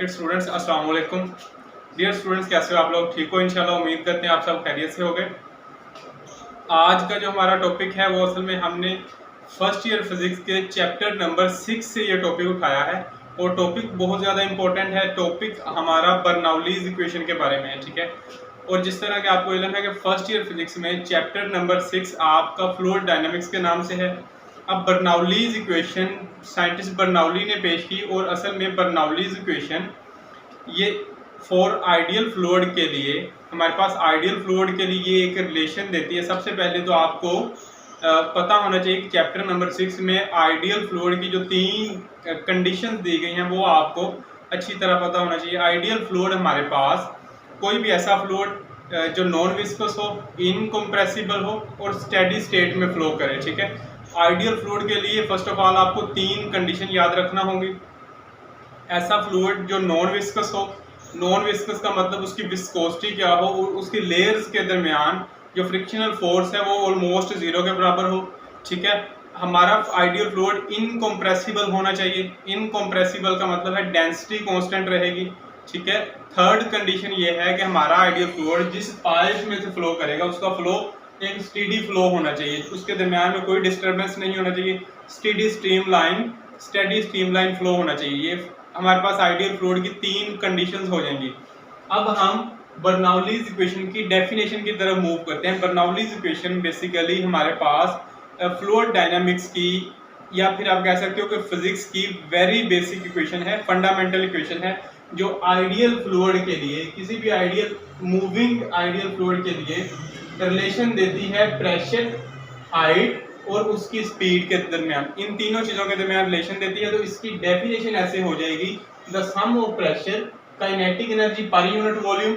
Respected students, अस्सलाम वालेकुम। Dear students, कैसे हो आप लोग? ठीक हो इंशाल्लाह। उम्मीद करते हैं आप सब खैरियत से होंगे। आज का जो हमारा टॉपिक है वो असल में हमने फर्स्ट ईयर फिजिक्स के चैप्टर नंबर 6 से ये टॉपिक उठाया है और टॉपिक बहुत ज़्यादा इंपॉर्टेंट है। टॉपिक हमारा बर्नौलीज इक्वेशन के बारे में है, ठीक है। और जिस तरह के आपको इल्म है कि फर्स्ट ईयर फिजिक्स में चैप्टर नंबर 6 आपका फ्लूइड डायनामिक्स के नाम से है। अब बर्नौलीज इक्वेशन साइंटिस्ट बर्नौली ने पेश की और असल में बर्नौलीज इक्वेशन ये फॉर आइडियल फ्लूइड के लिए, हमारे पास आइडियल फ्लूइड के लिए ये एक रिलेशन देती है। सबसे पहले तो आपको पता होना चाहिए कि चैप्टर नंबर 6 में आइडियल फ्लूइड की जो 3 कंडीशंस दी गई हैं वो आपको अच्छी तरह पता होना चाहिए। आइडियल फ्लूइड हमारे पास कोई भी ऐसा फ्लूइड जो नॉन विस्कस हो, इनकम्प्रेसिबल हो और स्टेडी स्टेट में फ्लो करे, ठीक है। आइडियल फ्लूइड के लिए फर्स्ट ऑफ ऑल आपको 3 कंडीशन याद रखना होंगी। ऐसा फ्लूइड जो नॉन विस्कस हो, नॉन विस्कस का मतलब उसकी विस्कोसिटी क्या हो और उसकी लेयर्स के दरमियान जो फ्रिक्शनल फोर्स है वो ऑलमोस्ट 0 के बराबर हो, ठीक है। हमारा आइडियल फ्लूइड इनकम्प्रेसिबल होना चाहिए। इनकम्प्रेसिबल का मतलब है डेंसिटी कांस्टेंट रहेगी, ठीक है। थर्ड कंडीशन ये है कि हमारा आइडियल फ्लूइड जिस पाइप में से फ्लो करेगा उसका फ्लो एक स्टेडी फ्लो होना चाहिए, उसके दरमियान में कोई डिस्टर्बेंस नहीं होना चाहिए। स्टेडी स्ट्रीमलाइन फ्लो होना चाहिए। ये हमारे पास आइडियल फ्लूइड की 3 कंडीशंस हो जाएंगी। अब हम बर्नौलीज इक्वेशन की डेफिनेशन की तरफ मूव करते हैं। बर्नौलीज इक्वेशन बेसिकली हमारे पास फ्लूइड डायनामिक्स की या फिर आप कह सकते हो कि फिजिक्स की वेरी बेसिक इक्वेशन है, फंडामेंटल इक्वेशन है, जो आइडियल फ्लूइड के लिए, किसी भी आइडियल मूविंग आइडियल फ्लूइड के लिए रिलेशन देती है प्रेशर, हाइट और उसकी स्पीड के दरमियान। इन तीनों चीजों के दरमियान रिलेशन देती है। तो इसकी डेफिनेशन ऐसे हो जाएगी, the sum of pressure, kinetic energy per unit volume,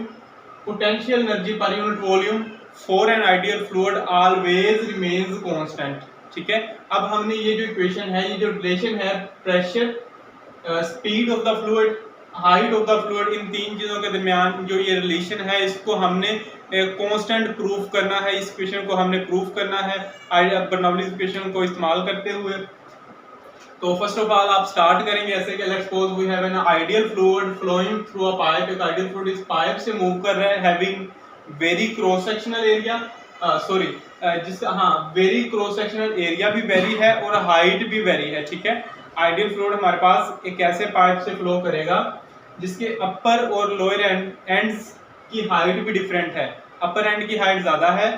potential energy per unit volume for an ideal fluid always remains constant, ठीक है। अब हमने ये जो इक्वेशन है, ये जो रिलेशन है pressure, speed of the fluid, height of the fluid, इन 3 चीजों के दरमियान जो ये रिलेशन है इसको हमने कांस्टेंट प्रूफ करना है। इस इक्वेशन को हमने प्रूफ करना है बर्नौलीज इक्वेशन को इस्तेमाल करते हुए। तो फर्स्ट ऑफ ऑल आप स्टार्ट करेंगे ऐसे कि let's suppose we have an ideal fluid flowing through a pipe. एक आइडियल फ्लूइड इस पाइप से मूव कर रहा है, having very cross sectional area, very cross sectional area भी वेरी है और हाइट भी वेरी है, ठीक है। आइडियल फ्लूइड हमारे पास एक ऐसे पाइप से फ्लो करेगा जिसके अपर और लोअर एंड्स की हाइट भी डिफरेंट है। अपर एंड की हाइट ज्यादा है,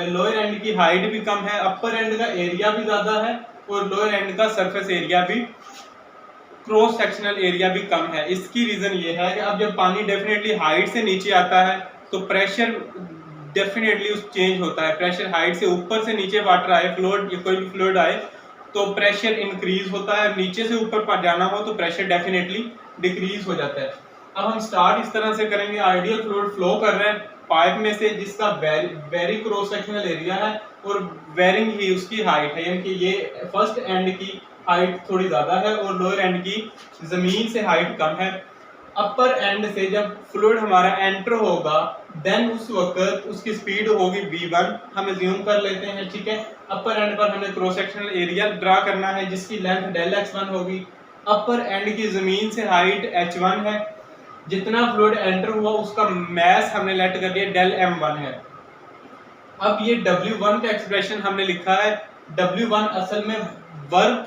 लोअर एंड की हाइट भी कम है। अपर एंड का एरिया भी ज्यादा है और लोअर एंड का सरफेस एरिया भी, क्रॉस सेक्शनल एरिया भी कम है। इसकी रीजन ये है कि अब जब पानी डेफिनेटली हाइट से नीचे आता है तो प्रेशर डेफिनेटली उस चेंज होता है। प्रेशर हाइट से ऊपर से नीचे वाटर आए, फ्लूइड कोई भी फ्लूइड आए तो प्रेशर इंक्रीज होता है, नीचे से ऊपर जाना हो तो प्रेशर डेफिनेटली डिक्रीज हो जाता है। अब हम स्टार्ट इस तरह से करेंगे, आइडियल फ्लूइड फ्लो कर रहे हैं पाइप में से जिसका वेरी क्रॉस सेक्शनल एरिया है और वेरिंग ही उसकी हाइट है, यानी कि ये फर्स्ट एंड की हाइट थोड़ी ज्यादा है और लोअर एंड की जमीन से हाइट कम है। अपर एंड से जब फ्लूइड हमारा एंटर होगा देन उस वक्त उसकी स्पीड होगी v1, हम अज्यूम कर लेते हैं, ठीक है। अपर एंड पर हमें क्रॉस सेक्शनल एरिया ड्रा करना है जिसकी लेंथ डेल x1 होगी। अपर एंड की जमीन से हाइट h1 है, जितना फ्लूइड एंटर हुआ उसका मैस हमने लेट कर दिया डेल m1 है। अब ये w1 का एक्सप्रेशन हमने लिखा है, w1 असल में work,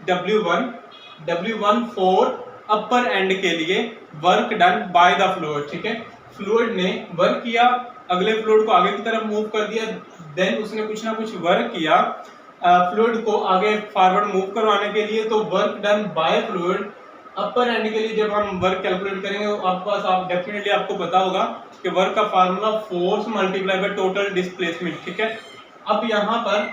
w1 for upper and के लिए work done by the fluid, ठीक है। फ्लूइड ने वर्क किया, अगले फ्लूइड को आगे की तरफ मूव कर दिया, देन उसने कुछ ना कुछ वर्क किया फ्लूइड को आगे फॉरवर्ड मूव करवाने के लिए, तो work done by fluid. Upper and के लिए जब हम वर्क कैलकुलेट करेंगे तो आप डेफिनेटली आपको पता होगा कि वर्क का formula force multiply by total displacement, ठीक है। अब यहाँ पर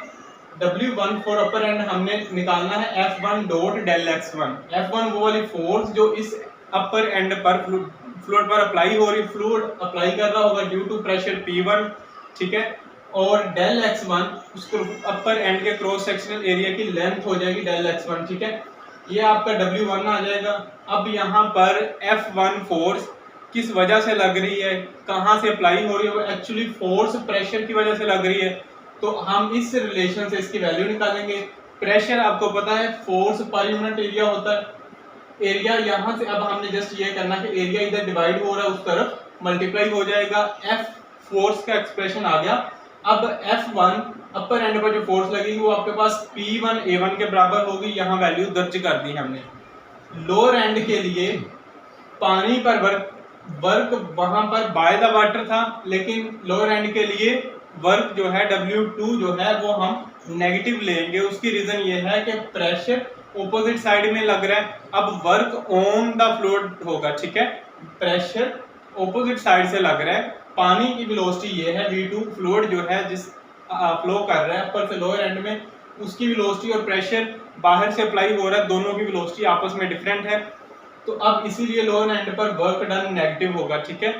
W1 फॉर अपर एंड हमने निकालना है F1 dot del x1। F1 वो वाली फोर्स जो इस अपर एंड पर फ्लूइड पर अप्लाई हो रही, फ्लूइड अप्लाई कर रहा होगा ड्यू टू प्रेशर P1, ठीक है। और डेल x1 उसको अपर एंड के क्रॉस सेक्शनल एरिया की लेंथ हो जाएगी डेल x1, ठीक है। ये आपका W1 आ जाएगा। अब यहाँ पर F1 फोर्स किस वजह से लग रही है, कहाँ से अप्लाई हो रही है, एक्चुअली फोर्स प्रेशर की वजह से लग रही है। तो हम इस रिलेशन से इसकी वैल्यू निकालेंगे। प्रेशर आपको पता है फोर्स पर यूनिट एरिया होता है, एरिया यहाँ से अब हमने जस्ट ये करना कि एरिया इधर डिवाइड हो रहा है उस तरफ मल्टीप्लाई हो जाएगा, एफ फोर्स का एक्सप्रेशन आ गया। अब F1 अपर एंड पर जो फोर्स लगेगी वो आपके पास P1 A1 के बराबर होगी, यहाँ वैल्यू दर्ज कर दी हमने। लोअर एंड के लिए पानी पर वर्क वहां पर बाय द वाटर था, लेकिन लोअर एंड के लिए वर्क जो है W2 जो है वो हम नेगेटिव लेंगे। उसकी रीजन ये है कि प्रेशर ऑपोजिट साइड में लग रहा है। अब वर्क ऑन द फ्लोर होगा, ठीक है, प्रेशर ऑपोजिट साइड से लग रहा है। पानी की वेलोसिटी ये है V2, फ्लूइड जो है जिस फ्लो कर रहा है अपर से लोअर एंड में, उसकी वेलोसिटी और प्रेशर बाहर से अप्लाई हो रहा है, दोनों की वेलोसिटी आपस में डिफरेंट है। तो अब इसीलिए लोअर एंड पर वर्क डन नेगेटिव होगा, ठीक है।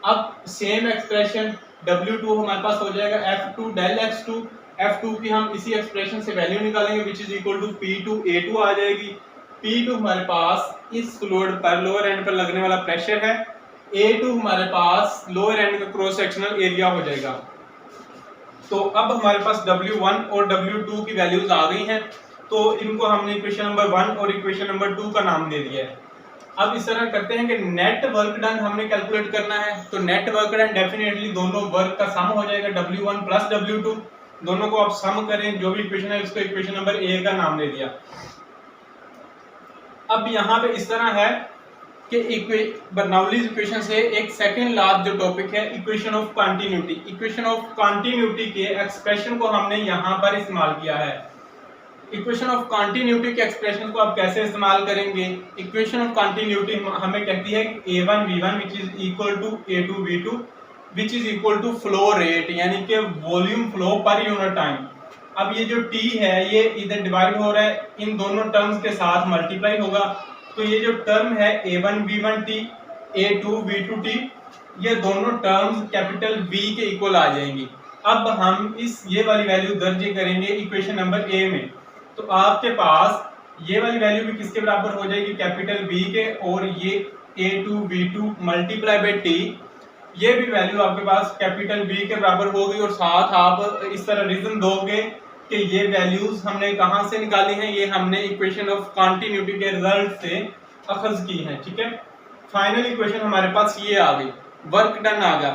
अब सेम एक्सप्रेशन W2 हमारे पास हो जाएगा F2 डेल X2। F2 की हम इसी एक्सप्रेशन से वैल्यू निकालेंगे which is equal to P2 A2 आ जाएगी। P2 हमारे पास इस फ्लूइड पर लोअर एंड पर लगने वाला प्रेशर है, A2 हमारे पास लोअर एंड का क्रॉस सेक्शनल एरिया हो जाएगा। तो अब हमारे पास W1 और W2 की वैल्यूज आ गई हैं, तो इनको हमने इक्वेशन नंबर 1 और इक्वेशन नंबर 2 का नाम दे दिया है। अब इस तरह करते हैं कि नेट वर्क डन हमने कैलकुलेट करना है। तो नेट वर्क डन डेफिनेटली दोनों वर्क का सम हो जाएगा W1 प्लस W2, दोनों को आप सम करें, जो भी इक्वेशन है उसको इक्वेशन नंबर A का नाम दे दिया। अब यहाँ पे इस तरह है कि बर्नौलीज इक्वेशन से एक सेकंड लास्ट जो टॉपिक है equation of continuity. Equation of continuity के एक्सप्रेशन को हमने यहाँ पर इस्तेमाल किया है। इक्वेशन ऑफ कंटिन्यूटी के एक्सप्रेशन को आप कैसे इस्तेमाल करेंगे? इक्वेशन ऑफ कंटिन्यूटी हमें कहती है कि A1 V1 which is equal to A2 V2 which is equal to flow rate, यानी कि volume flow per unit time. अब ये जो T है ये इधर डिवाइड हो रहा है, इन दोनों टर्म्स के साथ मल्टीप्लाई होगा, तो ये जो टर्म है A1 V1T A2 V2T, ये दोनों टर्म्स कैपिटल V के इक्वल आ जाएंगी। अब हम ये वाली वैल्यू दर्ज करेंगे इक्वेशन नंबर A में, तो आपके पास ये वाली वैल्यू भी किसके बराबर हो जाएगी? कैपिटल V के, और ये A2 V2 multiply by T, ये भी वैल्यू आपके पास कैपिटल V के बराबर होगी। और साथ आप इस तरह रीजन दोगे कि ये वैल्यूज हमने कहाँ से निकाली हैं, ये हमने इक्वेशन ऑफ कंटिन्यूटी के रिजल्ट से अखज की हैं, ठीक है। फाइनल इक्वेशन हमारे पास ये आ गई, वर्क डन आ गया।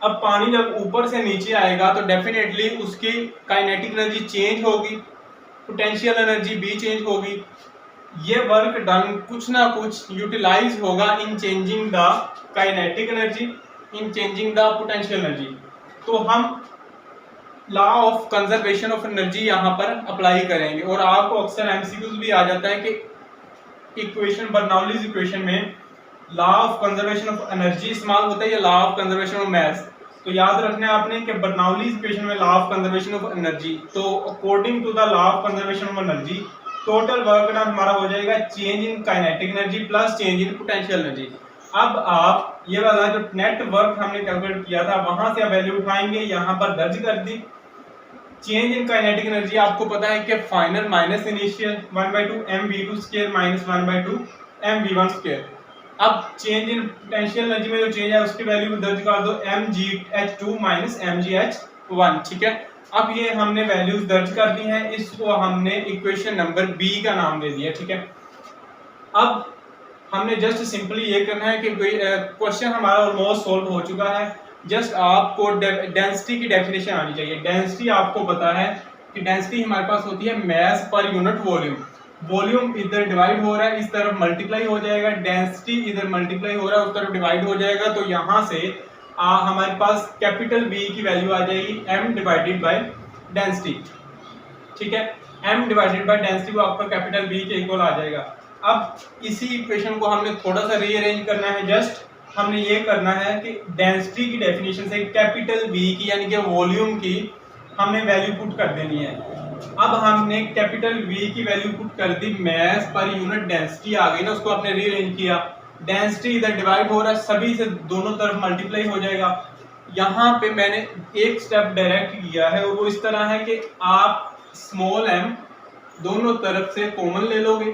अब पानी जब ऊपर से नीचे आएगा तो डेफिनेटली उसकी काइनेटिक एनर्जी चेंज होगी, पोटेंशियल एनर्जी भी चेंज होगी। ये वर्क डन कुछ ना कुछ यूटिलाइज होगा इन changing the kinetic energy, in changing the potential energy. तो हम law of conservation of energy यहाँ पर अप्लाई करेंगे। और आपको अक्सर एमसीक्यूज भी आ जाता है कि इक्वेशन बर्नौलीज इक्वेशन में law of conservation of energy इस्तेमाल होता है या law of conservation of mass. तो याद रखना है आपने कि बर्नौलीज इक्वेशन में law of conservation of energy, तो according to the law of conservation of energy total work done हमारा हो जाएगा change in kinetic energy plus change in potential energy. अब आप ये वाला जो नेट वर्क हमने कैलकुलेट किया था वहां से आप वैल्यू उठाएंगे, यहाँ पर दर्ज कर दी। चेंज इन काइनेटिक एनर्जी आपको पता है कि final minus initial 1/2 mv2 square minus 1/2 mv1 square. अब चेंज इन पोटेंशियल एनर्जी में जो चेंज है उसकी वैल्यू दर्ज कर दो mgh2 माइनस mgh1, ठीक है। अब ये हमने वैल्यूज दर्ज कर दी हैं, इसको हमने इक्वेशन नंबर B का नाम दे दिया, ठीक है। अब हमने जस्ट सिंपली ये करना है कि क्वेश्चन हमारा ऑलमोस्ट सॉल्व हो चुका है। जस्ट आपको डेंसिटी की डेफिनेशन आनी चाहिए। डेंसिटी आपको पता है कि डेंसिटी हमारे पास होती है मास पर यूनिट वॉल्यूम। वॉल्यूम इधर डिवाइड हो रहा है, इस तरफ मल्टीप्लाई हो जाएगा, डेंसिटी इधर मल्टीप्लाई हो रहा है, उस तरफ डिवाइड हो जाएगा। तो यहाँ से हमारे पास कैपिटल V की वैल्यू आ जाएगी m डिवाइडेड बाय डेंसिटी, ठीक है। m डिवाइडेड बाय डेंसिटी वो आपका कैपिटल V के इक्वल आ जाएगा। अब इसी इक्वेशन को हमने थोड़ा सा रीअरेंज करना है। जस्ट हमने ये करना है कि डेंसिटी की डेफिनेशन से कैपिटल V की यानी कि वॉल्यूम की हमने वैल्यू पुट कर देनी है। अब हमने कैपिटल V की वैल्यू पुट कर दी, मास पर यूनिट डेंसिटी आ गई ना, उसको आपने रीअरेंज किया। डेंसिटी इधर डिवाइड हो रहा है, सभी से दोनों तरफ मल्टीप्लाई हो जाएगा। यहाँ पे मैंने एक स्टेप डायरेक्ट किया है और वो इस तरह है कि आप स्मॉल m दोनों तरफ से कॉमन ले लोगे।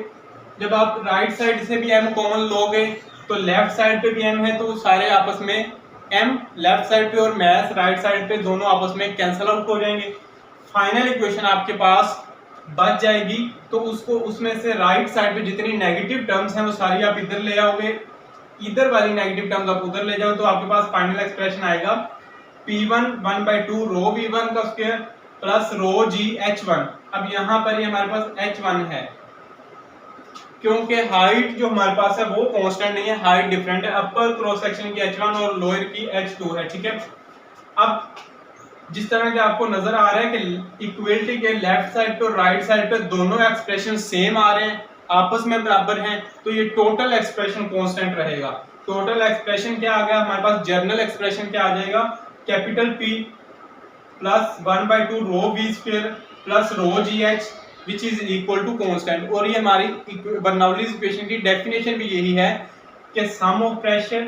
जब आप राइट साइड से भी m कॉमन लोगे तो लेफ्ट साइड पे भी m है, तो सारे आपस में m लेफ्ट साइड पे और मास राइट साइड पे दोनों आपस में कैंसिल आउट हो जाएंगे। फाइनल इक्वेशन आपके पास बच जाएगी तो उसको उसमें से राइट साइड पे जितनी नेगेटिव टर्म्स हैं वो सारी आप इधर ले आओगे, इधर वाली नेगेटिव टर्म्स आप उधर ले जाओ, तो आपके पास फाइनल एक्सप्रेशन आएगा P1 1/2 रो V1 का स्क्वायर प्लस रो G H1। अब यहाँ पर ये हमारे पास H1 है, क्योंकि हाइट जो हमारे पास है वो कांस्टेंट नहीं है, हाइट डिफरेंट है। अपर क्रॉस सेक्शन की H1 और लोअर की H2 है, ठीक है। अब जिस तरह के आपको नजर आ रहा है कि इक्वलिटी के लेफ्ट साइड पे और राइट साइड पे दोनों एक्सप्रेशन सेम आ रहे हैं, आपस में बराबर हैं, तो ये टोटल एक्सप्रेशन कांस्टेंट रहेगा। टोटल एक्सप्रेशन क्या आ गया हमारे पास, जर्नल एक्सप्रेशन क्या आ जाएगा, capital P plus 1/2 rho V square plus rho GH which is equal to constant. और ये हमारी बर्नौलीज इक्वेशन की डेफिनेशन भी यही है कि sum of pressure,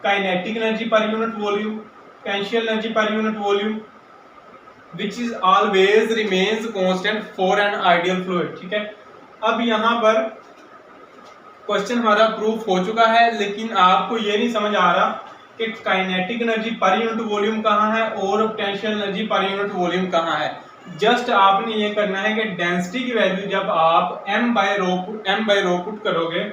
kinetic energy per unit volume, potential energy per unit volume which is always remains constant for an ideal fluid, ठीक है। अब यहाँ पर क्वेश्चन हमारा प्रूफ हो चुका है, लेकिन आपको ये नहीं समझ आ रहा कि kinetic energy per unit volume कहाँ है और potential energy per unit volume कहाँ है। जस्ट आपने ये करना है कि डेंसिटी की वैल्यू जब आप m बाय रो पुट करोगे,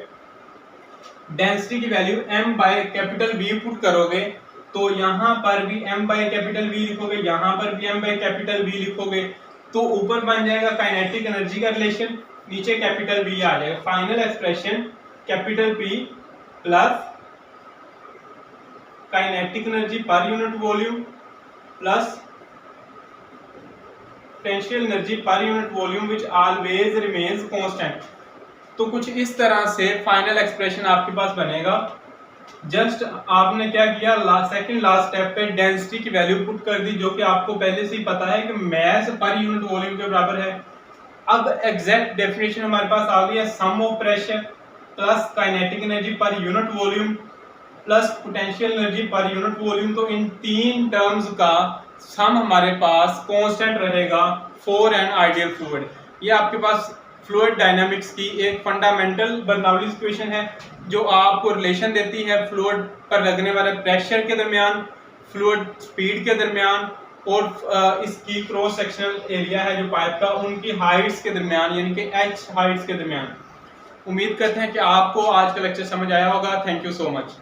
डेंसिटी की value m by capital V put करोगे, तो यहाँ पर भी m बाय कैपिटल V लिखोगे, यहाँ पर भी m बाय कैपिटल V लिखोगे, तो ऊपर बन जाएगा काइनेटिक एनर्जी का रिलेशन, नीचे कैपिटल V आ जाएगा। Final expression capital P plus kinetic energy per unit volume plus potential energy per unit volume which always remains constant. तो कुछ इस तरह से फाइनल एक्सप्रेशन आपके पास बनेगा। जस्ट आपने क्या किया, सेकंड लास्ट स्टेप पे डेंसिटी की वैल्यू पुट कर दी, जो कि आपको पहले से ही पता है कि मास पर यूनिट वॉल्यूम के बराबर है। अब एग्जैक्ट डेफिनेशन हमारे पास आ गई है, sum of pressure plus kinetic energy per unit volume plus potential energy per unit volume. तो इन तीन टर्म्स का सम हमारे पास कांस्टेंट रहेगा फॉर एन आइडियल फ्लूइड। ये आपके पास फ्लूइड डायनामिक्स की एक फंडामेंटल बर्नौलीज इक्वेशन है, जो आपको रिलेशन देती है फ्लूइड पर लगने वाले प्रेशर के दरमियान, फ्लूइड स्पीड के दरमियान और इसकी क्रॉस सेक्शनल एरिया है जो पाइप का, उनकी हाइट्स के दरमियान, यानी कि h हाइट्स के दरमियान। उम्मीद करते हैं कि आपको आज का लेक्चर समझ आया होगा। Thank you so much.